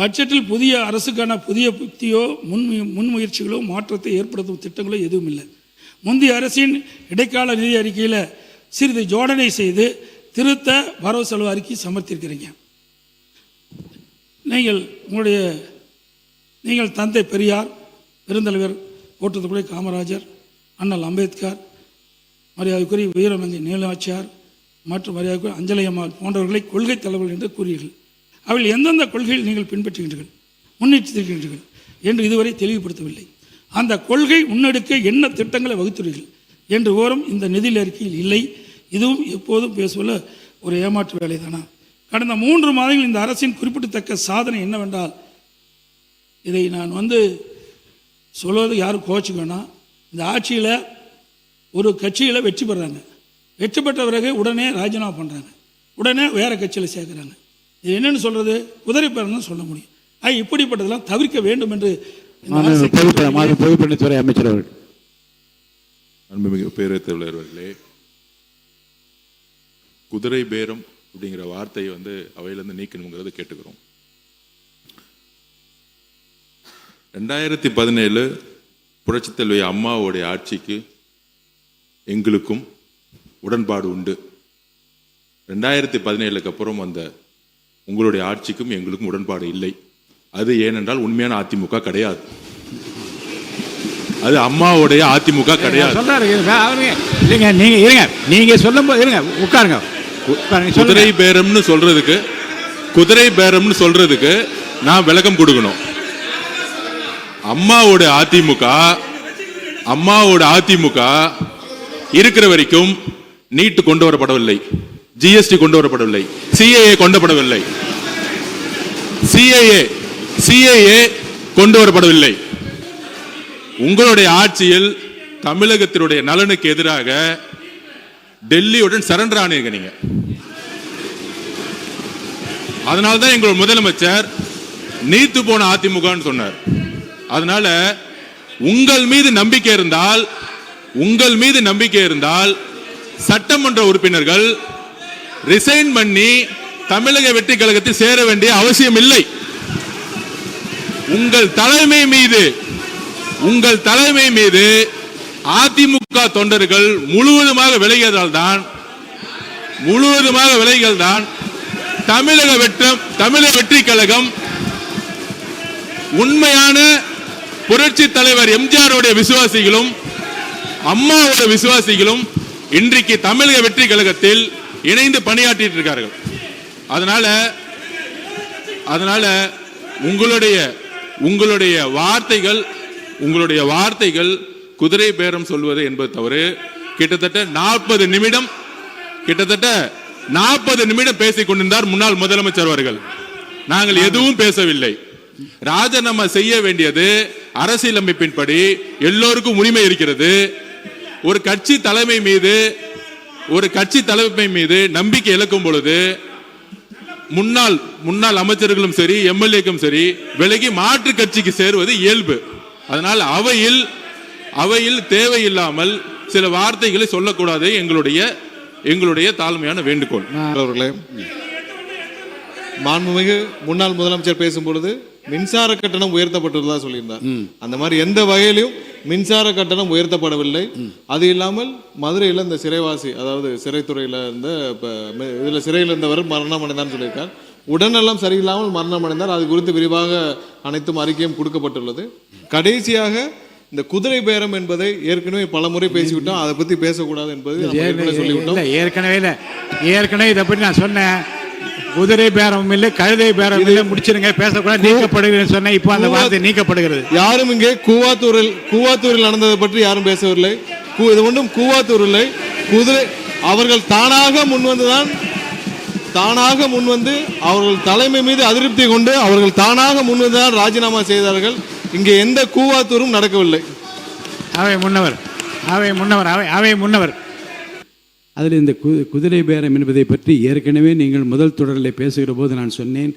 பட்ஜெட்டில் புதிய அரசுக்கான புதிய புத்தியோ முன்முயற்சிகளோ மாற்றத்தை ஏற்படுத்தும் திட்டங்களோ எதுவும் இல்லை. முந்தைய அரசின் இடைக்கால நிதி அறிக்கையில் சிறிது ஜோடனை செய்து திருத்த வரவு செலவு அறிக்கை சமர்த்திருக்கிறீங்க. நீங்கள் தந்தை பெரியார், பெருந்தலைவர் கோட்டத்துக்குடி காமராஜர், அண்ணல் அம்பேத்கர், மரியாதைக்குரிய வீரமங்கை நீலாட்சியார் மற்றும் மரியாதைக்குரிய அஞ்சலி அம்மாள் போன்றவர்களை கொள்கை தலைவர்கள் என்று கூறுவீர்கள். அவர்கள் எந்தெந்த கொள்கைகள் நீங்கள் பின்பற்றுகின்றீர்கள், முன்னெடுத்திருக்கின்றீர்கள் என்று இதுவரை தெளிவுபடுத்தவில்லை. அந்த கொள்கை முன்னெடுக்க என்ன திட்டங்களை வகுத்துள்ளீர்கள் என்று ஓரம் இந்த நிதி அறிக்கையில் இல்லை. இதுவும் எப்போதும் பேசுவதில் ஒரு ஏமாற்று வேலை தானா? கடந்த 3 மாதங்கள் இந்த அரசின் குறிப்பிடத்தக்க சாதனை என்னவென்றால், இதை நான் சொல்வது யாரும் கோச்சுக்கணும், இந்த ஆட்சியில் ஒரு கட்சியில் வெற்றி பெறாங்க, வெற்றி பெற்ற பிறகு உடனே ராஜினாமா பண்ணுறாங்க, உடனே வேறு கட்சியில் சேர்க்குறாங்க. இது என்னென்னு சொல்கிறது? குதிரை பேரம் சொல்ல முடியும். இப்படிப்பட்டதெல்லாம் தவிர்க்க வேண்டும் என்று பொதுப்பணித்துறை அமைச்சர் அவர்கள். அன்புமிகு பேரவைத் தலைவர் அவர்களே, குதிரை பேரம் அப்படிங்கிற வார்த்தையை அவையிலிருந்து நீக்கணுங்கிறத கேட்டுக்கிறோம். 2017 புரட்சித் தலைவி அம்மாவுடைய ஆட்சிக்கு எங்களுக்கும் உடன்பாடு உண்டு. 2017க்கு அப்புறம் உங்களுடைய ஆட்சிக்கும் எங்களுக்கும் உடன்பாடு இல்லை. அது ஏனென்றால் உண்மையான அதிமுக கிடையாது, அது அம்மாவுடைய அதிமுக கிடையாது. நீங்க சொல்லும்போது உட்காருங்க. குதிரை பேரம்னு சொல்றதுக்கு நான் விளக்கம் கொடுக்கணும். அம்மாவோட அதிமுக இருக்கிற வரைக்கும் நீட் கொண்டு வரப்படவில்லை, ஜிஎஸ்டி கொண்டு வரப்படவில்லை, சிஏஏ கொண்டுவரப்படவில்லை, சிஏஏ கொண்டு வரப்படவில்லை. உங்களுடைய ஆட்சியில் தமிழகத்தினுடைய நலனுக்கு எதிராக டெல்லியுடன் சரண்டர் ஆனீங்க நீங்க. அதனால்தான் எங்களுடைய முதலமைச்சர் நீத்து போன அதிமுகன்னு சொன்னார். அதனால உங்கள் மீது நம்பிக்கை இருந்தால் சட்டமன்ற உறுப்பினர்கள் ரிசைன் பண்ணி தமிழக வெற்றி கழகத்தில் சேர வேண்டிய அவசியம் இல்லை. உங்கள் தலைமை மீது அதிமுக தொண்டர்கள் முழுவதுமாக விலகியதால் தான் தமிழக வெற்றி கழகம் உண்மையான புரட்சி தலைவர் எம்ஜிஆருடைய விசுவாசிகளும் அம்மாவோட விசுவாசிகளும் இன்றைக்கு தமிழக வெற்றி கழகத்தில் இணைந்து பணியாற்றிட்டு இருக்கார்கள். அதனால உங்களுடைய வார்த்தைகள் குதிரை பேரம் சொல்வது என்பது தவறு. கிட்டத்தட்ட 40 நிமிடம் பேசிக் கொண்டிருந்தார் முன்னாள் முதலமைச்சர் அவர்கள். நாங்கள் எதுவும் பேசவில்லை. ராஜினாமா செய்ய வேண்டியது அரசியலமைப்பின்படி எல்லோருக்கும் உரிமை இருக்கிறது. ஒரு கட்சி தலைமை மீது நம்பிக்கை இழக்கும் பொழுது முன்னாள் அமைச்சர்களும் சரி எம்எல்ஏக்கும் சரி விலகி மாற்று கட்சிக்கு சேருவது இயல்பு. அதனால் அவையில் தேவையில்லாமல் சில வார்த்தைகளை சொல்லக்கூடாது எங்களுடைய தாழ்மையான வேண்டுகோள். அவர்களே, மாண்புமிகு முன்னாள் முதலமைச்சர் பேசும்பொழுது மின்சார கட்டணம் உயர்த்தப்பட்டுள்ளதா சொல்லியிருந்தார். அந்த மாதிரி எந்த வகையிலும் மின்சார கட்டணம் உயர்த்தப்படவில்லை. அது இல்லாமல் மதுரையில் இந்த சிறைவாசி, அதாவது சிறைத்துறையில் இதில் சிறையில் இருந்தவர் மரணம் அடைந்தார்னு சொல்லியிருக்கார். உடல்நலம் சரியில்லாமல் மரணம் அடைந்தார். அது குறித்து விரிவாக அனைத்தும் அறிக்கையும் கொடுக்கப்பட்டுள்ளது. கடைசியாக இந்த குதிரை பேரம் என்பதை ஏற்கனவே பல முறை பேசிவிட்டோம், அதை பற்றி பேசக்கூடாது என்பது சொல்லிவிட்டோம். ஏற்கனவே இதை பற்றி நான் சொன்னேன். குதிரை பேரம் இல்லை, கழுதை பேரம் இல்லை, முடிச்சிருங்க, பேசக்கூடாது, நீக்கப்படுகிறது சொன்னேன். இப்போ அந்த வார்த்தை நீக்கப்படுகிறது. யாரும் இங்கே கூவாத்தூரில் நடந்ததை பற்றி யாரும் பேசவில்லை. இது ஒன்றும் கூவாத்தூர் இல்லை. குதிரை அவர்கள் தானாக முன்வந்து அவர்கள் தலைமை மீது அதிருப்தி கொண்டு அவர்கள் தானாக முன்வந்துதான் ராஜினாமா செய்தார்கள். இங்கே எந்த கூவாத்தூரும் நடக்கவில்லை. அவை முன்னவர் அதில் இந்த குதிரை பேரம் என்பதை பற்றி ஏற்கனவே நீங்கள் முதல் தொடரில் பேசுகிற போது நான் சொன்னேன்,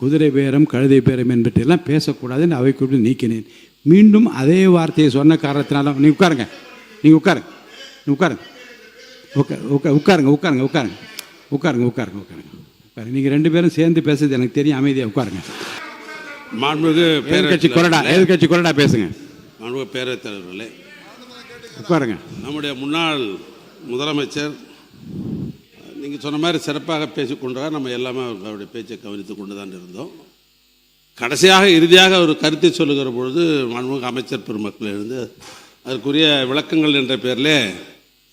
குதிரை பேரம் கழுதை பேரம் என்பதெல்லாம் பேசக்கூடாதுன்னு அவை கூட்டி நீக்கினேன். மீண்டும் அதே வார்த்தையை சொன்ன காரணத்தினால உட்காருங்க நீங்கள் 2 பேரும் சேர்ந்து பேசுறது எனக்கு தெரியும். அமைதியாக உட்காருங்க. மாண்புமிகு எதிர்கட்சி கொறடா, எதிர்கட்சி கொறடா பேசுங்க. மாண்புமிகு பேரவைத் தலைவர்களே, உட்காருங்க. நம்முடைய முன்னாள் முதலமைச்சர் நீங்கள் சொன்ன மாதிரி சிறப்பாக பேசிக்கொண்டார். நம்ம எல்லாமே அவருடைய பேச்சை கவனித்து கொண்டு தான் இருந்தோம். கடைசியாக இறுதியாக ஒரு கருத்தை சொல்லுகிற பொழுது மாண்புமிகு அமைச்சர் பெருமக்கள் இருந்து அதற்குரிய விளக்கங்கள் என்ற பேரில்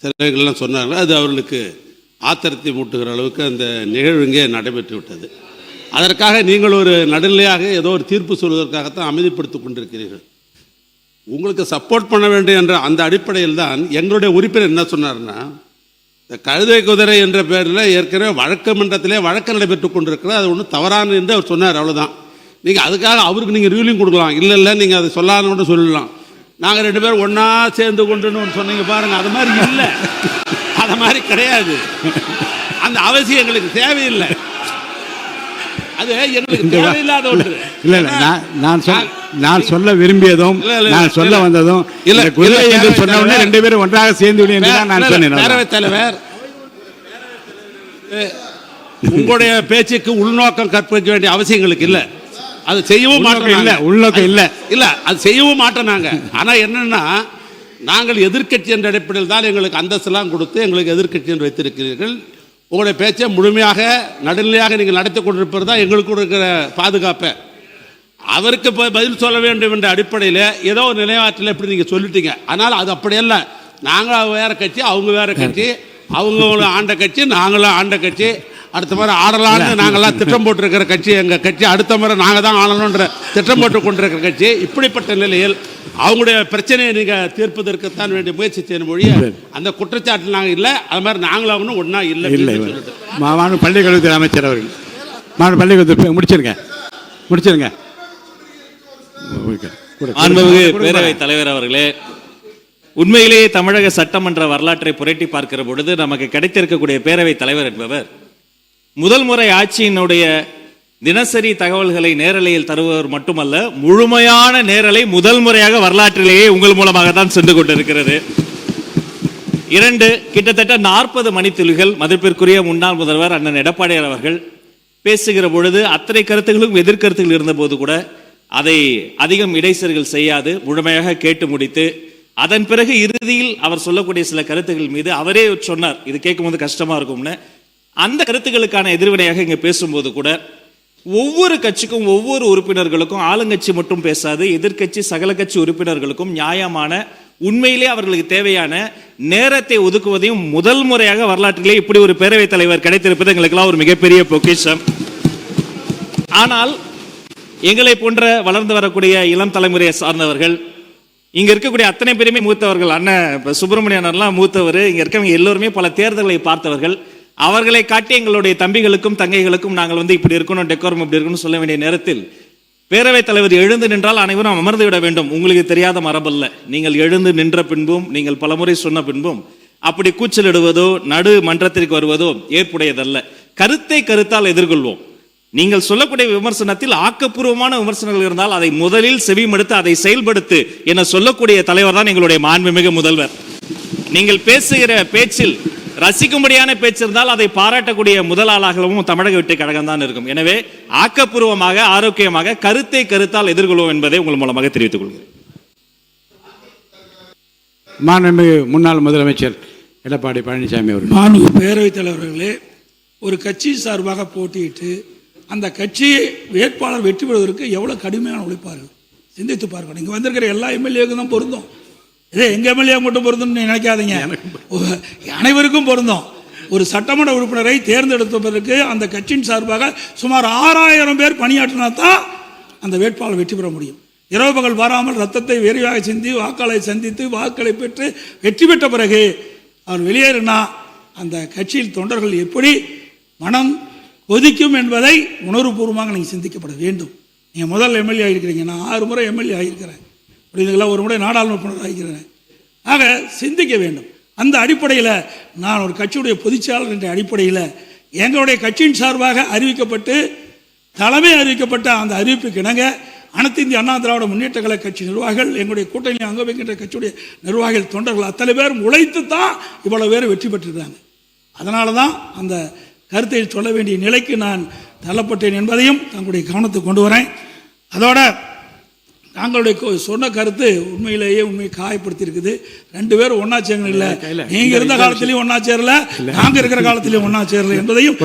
சிலர்கள்லாம் சொன்னார்கள். அது அவர்களுக்கு ஆத்திரத்தை மூட்டுகிற அளவுக்கு அந்த நிகழ்வு இங்கே நடைபெற்று விட்டது. அதற்காக நீங்கள் ஒரு நடுநிலையாக ஏதோ ஒரு தீர்ப்பு சொல்வதற்காகத்தான் அமைதிப்படுத்தி கொண்டிருக்கிறீர்கள். உங்களுக்கு சப்போர்ட் பண்ண வேண்டும் என்ற அந்த அடிப்படையில் தான் எங்களுடைய உறுப்பினர் என்ன சொன்னார்னா, இந்த கழுதை குதிரை என்ற பேரில் ஏற்கனவே வழக்கு மன்றத்திலே வழக்கு நடைபெற்று கொண்டிருக்கிறது, அது ஒன்றும் தவறானது என்று அவர் சொன்னார். அவ்வளோதான். நீங்கள் அதுக்காக அவருக்கு நீங்கள் ரூலிங் கொடுக்கலாம். இல்லை நீங்கள் அதை சொல்லாதன்னு சொல்லலாம். நாங்கள் 2 பேரும் ஒன்றா சேர்ந்து கொண்டுன்னு சொன்னீங்க பாருங்கள், அது மாதிரி இல்லை, அது மாதிரி கிடையாது. அந்த அவசியம் எங்களுக்கு தேவையில்லை. அது எங்களுக்கு தேவையில்லாத ஒன்று. இல்லை நான் சொல்ல விரும்பியதும் நான் சொல்ல வந்ததும் இல்லை. குதிரை என்று சொன்ன உடனே 2 பேரும் ஒன்றாக சேர்ந்து விடு என்று தான் நான் சொன்னேன். பேரவைத் தலைவர், உங்களுடைய பேச்சுக்கு உள்நோக்கம் கற்பிக்க வேண்டிய அவசியங்களுக்கு இல்லை. அது செய்யவும் மாட்டோம். இல்லை, உள்நோக்கம் இல்லை. இல்லை, அது செய்யவும் மாட்டோம் நாங்கள். ஆனால் என்னன்னா, நாங்கள் எதிர்க்கட்சி என்ற அடிப்படையில் தான் எங்களுக்கு அந்தஸ்தெல்லாம் கொடுத்து எங்களுக்கு எதிர்க்கட்சி என்று வைத்திருக்கிறீர்கள். உங்களுடைய பேச்சை முழுமையாக நடுநிலையாக நீங்கள் நடத்தி கொண்டிருப்பது தான் எங்களுக்கு இருக்கிற பாதுகாப்பை. அவருக்கு பதில் சொல்ல வேண்டும் என்ற அடிப்படையில் ஏதோ ஒரு நிலையாற்றில் எப்படி நீங்கள் சொல்லிட்டீங்க. ஆனால் அது அப்படியல்ல. நாங்கள் வேறு கட்சி, அவங்க வேறு கட்சி, அவங்க ஆண்ட கட்சி, நாங்களும் ஆண்ட கட்சி. அடுத்த முறை ஆடலான்னு நாங்கள்லாம் திட்டம் போட்டிருக்கிற கட்சி எங்கள் கட்சி. அடுத்த முறை நாங்கள் தான் ஆளணுன்ற திட்டம் போட்டு கொண்டிருக்கிற கட்சி. இப்படிப்பட்ட நிலையில் அவங்களுடைய பிரச்சனையை நீங்கள் தீர்ப்பதற்குத்தான் வேண்டிய முயற்சி செய்யணும் மொழிய அந்த குற்றச்சாட்டு நாங்கள் இல்லை. அது மாதிரி நாங்களும் அவனும் ஒன்றா இல்லை. பள்ளிக்கல்வித்துறை அமைச்சர் அவர்கள் பள்ளிக்கல்வித்துறை முடிச்சிருங்க. மாண்புமிகு பேரவைத் தலைவர் அவர்களே, உண்மையிலேயே தமிழக சட்டமன்ற வரலாற்றை புரட்டி பார்க்கிற பொழுது நமக்கு கிடைத்திருக்கக்கூடிய பேரவைத் தலைவர் என்பவர் முதல் முறை ஆட்சியினுடைய தினசரி தகவல்களை நேரலையில் தருபவர் மட்டுமல்ல, முழுமையான நேரலை முதல் முறையாக வரலாற்றிலேயே உங்கள் மூலமாக தான் சென்று கொண்டிருக்கிறது. 2 கிட்டத்தட்ட 40 மணித்துளிகள் மதிப்பிற்குரிய முன்னாள் முதல்வர் அண்ணன் எடப்பாடியார் அவர்கள் பேசுகிற பொழுது அத்தனை கருத்துகளும் எதிர்கருத்துகள் இருந்த போது கூட அதை அதிகம் இடைச்சல்கள் செய்யாது முழுமையாக கேட்டு முடித்து, அதன் பிறகு இறுதியில் அவர் சொல்லக்கூடிய சில கருத்துக்கள் மீது அவரே சொன்னார், இது கேட்கும்போது கஷ்டமா இருக்கும்னு. அந்த கருத்துக்களுக்கான எதிர்வினையாக இங்கே பேசும்போது கூட ஒவ்வொரு கட்சிக்கும் ஒவ்வொரு உறுப்பினர்களுக்கும், ஆளுங்கட்சி மட்டும் பேசாது, எதிர்கட்சி சகல கட்சி உறுப்பினர்களுக்கும் நியாயமான உண்மையிலே அவர்களுக்கு தேவையான நேரத்தை ஒதுக்குவதையும் முதல் முறையாக வரலாற்றிலே இப்படி ஒரு பேரவைத் தலைவர் கிடைத்திருப்பது எங்களுக்கெல்லாம் ஒரு மிகப்பெரிய பொக்கிஷம். ஆனால் எங்களை போன்ற வளர்ந்து வரக்கூடிய இளம் தலைமுறையை சார்ந்தவர்கள், இங்க இருக்கக்கூடிய அத்தனை பேருமே மூத்தவர்கள். அண்ணன் சுப்பிரமணியனர்லாம் மூத்தவர். இங்க இருக்கவங்க எல்லோருமே பல தேர்தல்களை பார்த்தவர்கள். அவர்களை காட்டி எங்களுடைய தம்பிகளுக்கும் தங்கைகளுக்கும் நாங்கள் இப்படி இருக்கணும், டெக்கோரம் இப்படி இருக்கணும்னு சொல்ல வேண்டிய நேரத்தில் பேரவைத் தலைவர் எழுந்து நின்றால் அனைவரும் அமர்ந்து விட வேண்டும். உங்களுக்கு தெரியாத மரபல்ல. நீங்கள் எழுந்து நின்ற பின்பும், நீங்கள் பலமுறை சொன்ன பின்பும் அப்படி கூச்சலிடுவதோ நடு மன்றத்திற்கு வருவதோ ஏற்புடையதல்ல. கருத்தை கருத்தால் எதிர்கொள்வோம். நீங்கள் சொல்லக்கூடிய விமர்சனத்தில் ஆக்கப்பூர்வமான விமர்சனங்கள் இருந்தால் அதை முதலில் செவிமடுத்து அதை செயல்படுத்து என சொல்லக்கூடிய தலைவர் தான் எங்களுடைய மாண்புமிகு முதல்வர். நீங்கள் பேசுகிற பேச்சில் ரசிக்கும்படியான பேச்சு இருந்தால் அதை பாராட்டக்கூடிய முதல் ஆளாகவும் தமிழக வெற்றி கழகம் தான் இருக்கும். எனவே ஆக்கப்பூர்வமாக, ஆரோக்கியமாக கருத்தை கருத்தால் எதிர்கொள்வோம் என்பதை உங்கள் மூலமாக தெரிவித்துக் கொள்கிறேன். மாண்புமிகு முன்னாள் முதலமைச்சர் எடப்பாடி பழனிசாமி அவர்கள். மாண்புமிகு பேரவைத் தலைவர்களே, ஒரு கட்சி சார்பாக போட்டியிட்டு அந்த கட்சி வேட்பாளர் வெற்றி பெறுவதற்கு எவ்வளோ கடுமையான உழைப்பார்கள் சிந்தித்து பார்க்கணும். இங்கே வந்திருக்கிற எல்லா எம்எல்ஏவுக்கும் தான் பொருந்தும். இதே எங்கள் எம்எல்ஏ மட்டும் பொருந்தும்னு நினைக்காதீங்க, அனைவருக்கும் பொருந்தும். ஒரு சட்டமன்ற உறுப்பினரை தேர்ந்தெடுப்பதற்கு அந்த கட்சியின் சார்பாக சுமார் 6000 பேர் பணியாற்றினா தான் அந்த வேட்பாளர் வெற்றி பெற முடியும். இரவு பகல் வராமல் ரத்தத்தை விரைவாக சிந்தி வாக்களை சந்தித்து வாக்களை பெற்று வெற்றி பெற்ற பிறகு அவர் வெளியேறினா அந்த கட்சியில் தொண்டர்கள் எப்படி மனம் கொதிக்கும் என்பதை உணர்வுபூர்வமாக நீங்கள் சிந்திக்கப்பட வேண்டும். நீங்கள் முதல் எம்எல்ஏ ஆகிருக்கிறீங்க, நான் 6 முறை எம்எல்ஏ ஆகியிருக்கிறேன், அப்படிங்களா, ஒரு முறை நாடாளுமன்ற உறுப்பினர் ஆகிக்கிறேன். ஆக சிந்திக்க வேண்டும். அந்த அடிப்படையில் நான் ஒரு கட்சியுடைய பொதுச்செயலாளர் என்ற அடிப்படையில் எங்களுடைய கட்சியின் சார்பாக அறிவிக்கப்பட்டு தலைமை அறிவிக்கப்பட்ட அந்த அறிவிப்புக்கு இணங்க அனைத்து இந்திய அண்ணா திராவிட முன்னேற்ற கழக கட்சி நிர்வாகிகள், எங்களுடைய கூட்டணி அங்க வைக்கின்ற கட்சியுடைய நிர்வாகிகள், தொண்டர்கள் அத்தனை பேரும் உழைத்து தான் இவ்வளவு பேர் வெற்றி பெற்றிருக்காங்க. அதனால தான் அந்த கருத்தை சொல்ல வேண்டிய நிலைக்கு நான் தள்ளப்பட்டேன் என்பதையும் தங்களுடைய கவனத்துக்கு கொண்டு வரேன். அதோட நாங்களுடைய சொன்ன கருத்து உண்மையிலேயே காயப்படுத்தி இருக்குது. 2 பேரும் ஒன்னா சேரல, இல்லை நீங்க இருந்த காலத்திலையும் ஒன்னா சேரல, நாங்க இருக்கிற காலத்திலையும் ஒன்னா சேரல என்பதையும்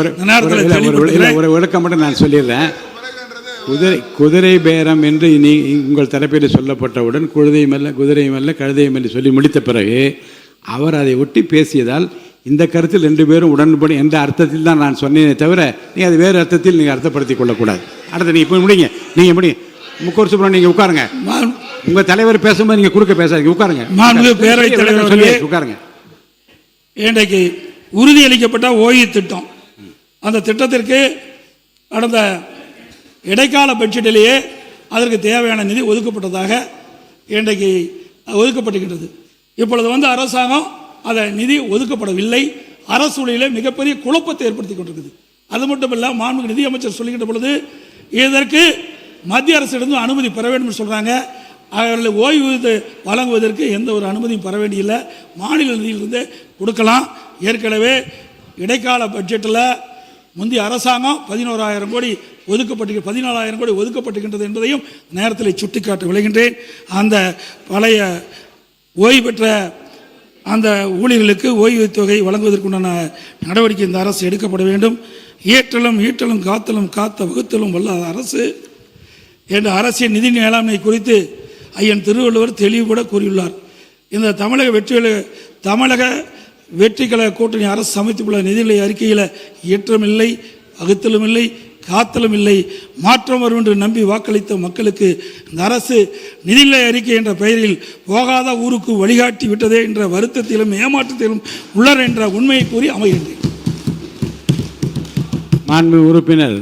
ஒரு விளக்கம் மட்டும் நான் சொல்லிடுறேன். குதிரை பேரம் என்று உங்கள் தரப்பில் சொல்லப்பட்டவுடன் குதிரையும் அல்ல கழுதையும் அல்ல சொல்லி முடித்த பிறகு அவர் அதை ஒட்டி பேசியதால் இந்த கருத்தில் 2 பேரும் உடன்படி என்ற அர்த்தத்தில் தான் நான் சொன்னேனே தவிர நீங்கள் அது வேறு அர்த்தத்தில் நீங்கள் அர்த்தப்படுத்திக் கொள்ளக்கூடாது. அடுத்து நீங்கள் இப்போ முடிங்க, நீங்கள் முடி முக்கோர் சுப்ரமணியன், நீங்கள் உட்காருங்க. உங்கள் தலைவர் பேசும்போது நீங்கள் குறுக்க பேசாதீங்க, உட்காருங்க. பேரவைத் தலைவர் உட்காருங்க. இன்றைக்கு உறுதியளிக்கப்பட்ட ஓய்வு திட்டம், அந்த திட்டத்திற்கு கடந்த இடைக்கால பட்ஜெட்டிலேயே அதற்கு தேவையான நிதி ஒதுக்கப்பட்டதாக இன்றைக்கு ஒதுக்கப்பட்டுகின்றது. இப்பொழுது அரசாங்கம் அதை நிதி ஒதுக்கப்படவில்லை. அரசூழியில் மிகப்பெரிய குழப்பத்தை ஏற்படுத்தி கொண்டிருக்குது. அது மட்டும் இல்லை, மாண்புமிகு நிதியமைச்சர் சொல்லுகின்ற பொழுது இதற்கு மத்திய அரசிடம் அனுமதி பெற வேண்டும் என்று சொல்கிறாங்க. அவர்களை ஓய்வு வழங்குவதற்கு எந்த ஒரு அனுமதியும் பெற வேண்டியில்லை, மாநில நிதியிலிருந்து கொடுக்கலாம். ஏற்கனவே இடைக்கால பட்ஜெட்டில் முந்தைய அரசாங்கம் 11,000 கோடி ஒதுக்கப்பட்டு 14,000 கோடி ஒதுக்கப்பட்டுகின்றது என்பதையும் நேரத்தில் சுட்டிக்காட்ட விளைகின்றேன். அந்த பழைய ஓய்வு பெற்ற அந்த ஊழியர்களுக்கு ஓய்வு தொகை வழங்குவதற்குண்டான நடவடிக்கை இந்த அரசு எடுக்கப்பட வேண்டும். ஏற்றலும் ஈட்டலும் காத்தலும் காத்த வகுத்தலும் வல்ல அரசு என்ற அரசியல் நிதி மேலாண்மை குறித்து ஐயன் திருவள்ளுவர் தெளிவுபட கூறியுள்ளார். இந்த தமிழக வெற்றிக்கழக கூட்டணி அரசு சமைத்துள்ள நிதிநிலை அறிக்கையில் ஏற்றம் இல்லை, வகுத்தலும் இல்லை, காத்தலும் இல்லை, மாற்றம் வரும் என்று நம்பி வாக்களித்த மக்களுக்கு இந்த அரசு நிதிநிலை அறிக்கை என்ற பெயரில் போகாத ஊருக்கு வழிகாட்டி விட்டதே என்ற வருத்தத்திலும் ஏமாற்றத்திலும் உள்ளர் என்ற உண்மையை கூறி அமைகின்றேன். மாண்பு உறுப்பினர்